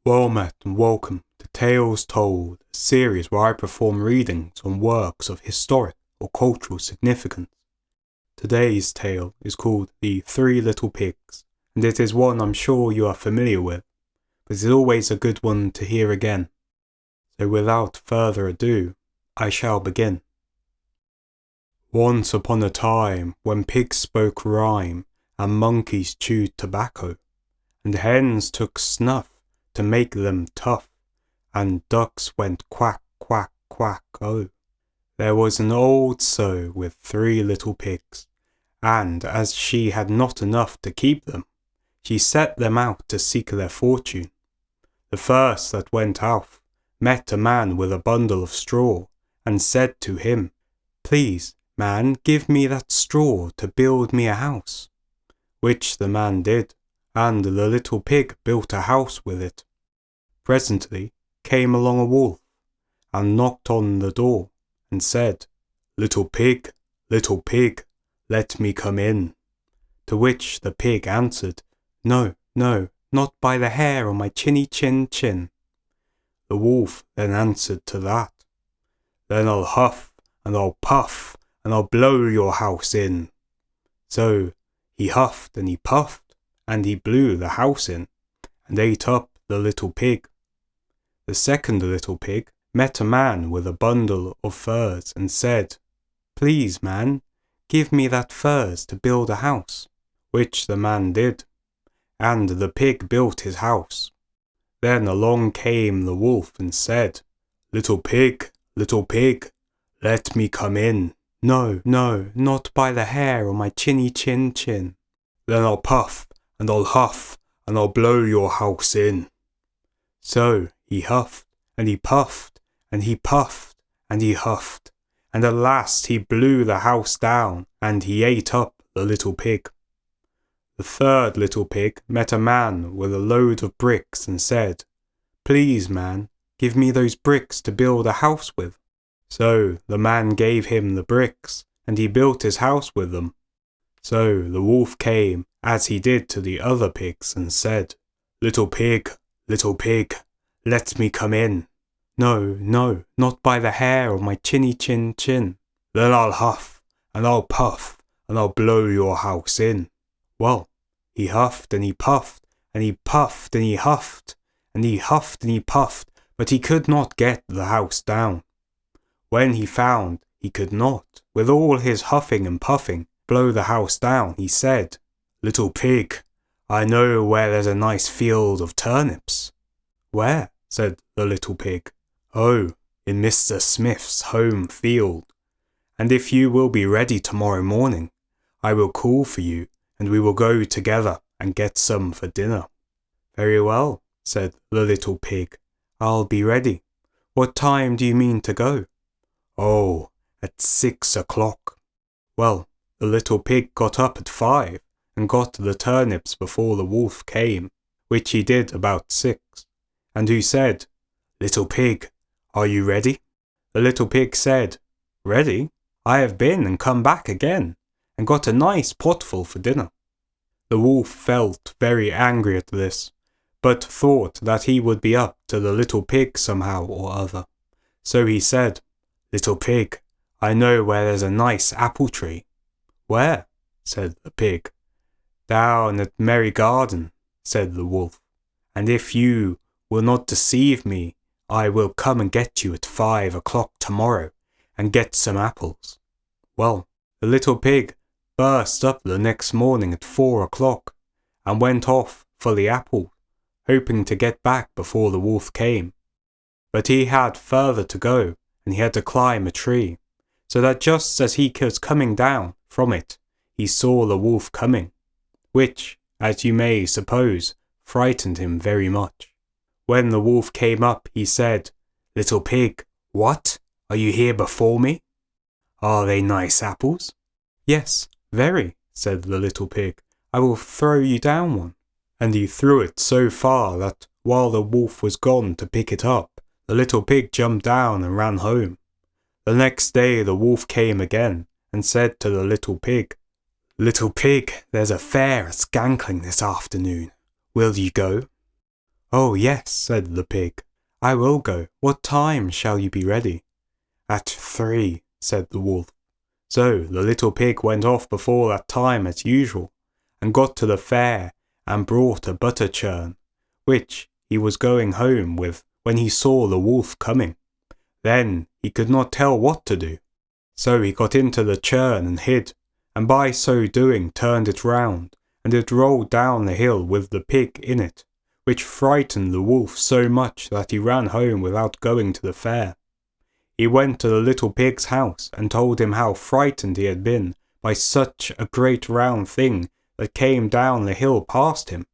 Well met and welcome to Tales Told, a series where I perform readings on works of historic or cultural significance. Today's tale is called The Three Little Pigs, and it is one I'm sure you are familiar with, but it is always a good one to hear again. So without further ado, I shall begin. Once upon a time, when pigs spoke rhyme, and monkeys chewed tobacco, and hens took snuff to make them tough, and ducks went quack, quack, quack, oh. There was an old sow with 3 little pigs, and as she had not enough to keep them, she set them out to seek their fortune. The first that went out met a man with a bundle of straw, and said to him, "Please, man, give me that straw to build me a house." Which the man did, and the little pig built a house with it. Presently came along a wolf, and knocked on the door, and said, little pig, let me come in." To which the pig answered, "No, no, not by the hair on my chinny chin chin." The wolf then answered to that, "Then I'll huff, and I'll puff, and I'll blow your house in." So he huffed and he puffed, and he blew the house in, and ate up the little pig. The second little pig met a man with a bundle of furs, and said, "Please, man, give me that furs to build a house." Which the man did, and the pig built his house. Then along came the wolf and said, little pig, let me come in." "No, no, not by the hair on my chinny chin chin." "Then I'll puff, and I'll huff, and I'll blow your house in." So he huffed, and he puffed, and he puffed, and he huffed, and at last he blew the house down, and he ate up the little pig. The third little pig met a man with a load of bricks, and said, "Please, man, give me those bricks to build a house with." So the man gave him the bricks, and he built his house with them. So the wolf came, as he did to the other pigs, and said, little pig, let me come in." "No, no, not by the hair on my chinny chin chin." "Then I'll huff, and I'll puff, and I'll blow your house in." Well, he huffed and he puffed, and he puffed and he huffed, and he huffed and he puffed, but he could not get the house down. When he found he could not, with all his huffing and puffing, blow the house down, he said, little pig, I know where there's a nice field of turnips." "Where?" said the little pig. "Oh, in Mr. Smith's home field. And if you will be ready tomorrow morning, I will call for you, and we will go together and get some for dinner." "Very well," said the little pig. "I'll be ready. What time do you mean to go?" "Oh, at 6 o'clock. Well, the little pig got up at 5, and got the turnips before the wolf came, which he did about 6, and who said, little pig, are you ready?" The little pig said, "Ready? I have been and come back again, and got a nice potful for dinner." The wolf felt very angry at this, but thought that he would be up to the little pig somehow or other. So he said, little pig, I know where there's a nice apple tree." "Where?" said the pig. "Down at Merry Garden," said the wolf, "and if you will not deceive me, I will come and get you at 5 o'clock tomorrow, and get some apples." Well, the little pig burst up the next morning at 4 o'clock, and went off for the apple, hoping to get back before the wolf came. But he had further to go, and he had to climb a tree, so that just as he was coming down from it, he saw the wolf coming, which, as you may suppose, frightened him very much. When the wolf came up, he said, little pig, what? Are you here before me? Are they nice apples?" "Yes, very," said the little pig. "I will throw you down one." And he threw it so far that, while the wolf was gone to pick it up, the little pig jumped down and ran home. The next day the wolf came again, and said to the little pig, "Little pig, there's a fair at Skankling this afternoon. Will you go?" "Oh yes," said the pig, "I will go. What time shall you be ready?" "At 3," said the wolf. So the little pig went off before that time as usual, and got to the fair and brought a butter churn, which he was going home with when he saw the wolf coming. Then he could not tell what to do. So he got into the churn and hid, and by so doing turned it round, and it rolled down the hill with the pig in it, which frightened the wolf so much that he ran home without going to the fair. He went to the little pig's house and told him how frightened he had been by such a great round thing that came down the hill past him.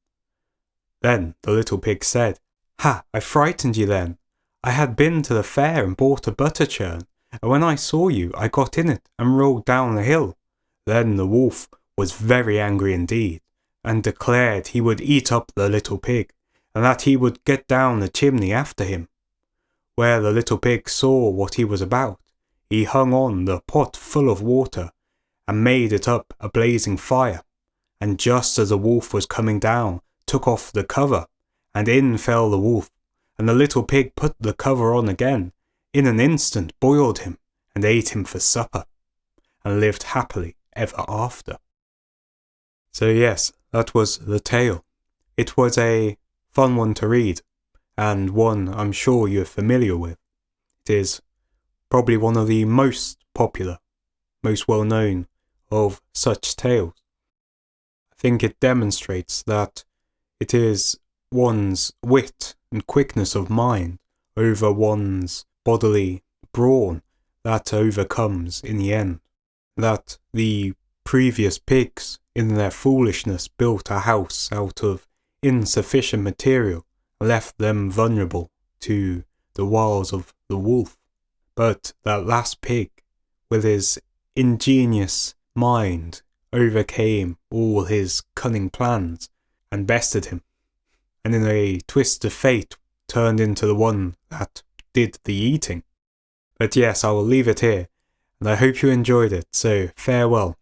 Then the little pig said, "Ha, I frightened you then. I had been to the fair and bought a butter churn, and when I saw you I got in it and rolled down the hill." Then the wolf was very angry indeed, and declared he would eat up the little pig, and that he would get down the chimney after him. Where the little pig saw what he was about, he hung on the pot full of water, and made it up a blazing fire, and just as the wolf was coming down, took off the cover, and in fell the wolf, and the little pig put the cover on again, in an instant boiled him, and ate him for supper, and lived happily ever after. So yes, that was the tale. It was a fun one to read, and one I'm sure you're familiar with. It is probably one of the most popular, most well known of such tales. I think it demonstrates that it is one's wit and quickness of mind over one's bodily brawn that overcomes in the end. That the previous pigs in their foolishness built a house out of insufficient material, left them vulnerable to the wiles of the wolf. But that last pig, with his ingenious mind, overcame all his cunning plans and bested him, and in a twist of fate turned into the one that did the eating. But yes, I will leave it here, and I hope you enjoyed it, so farewell,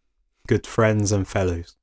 good friends and fellows.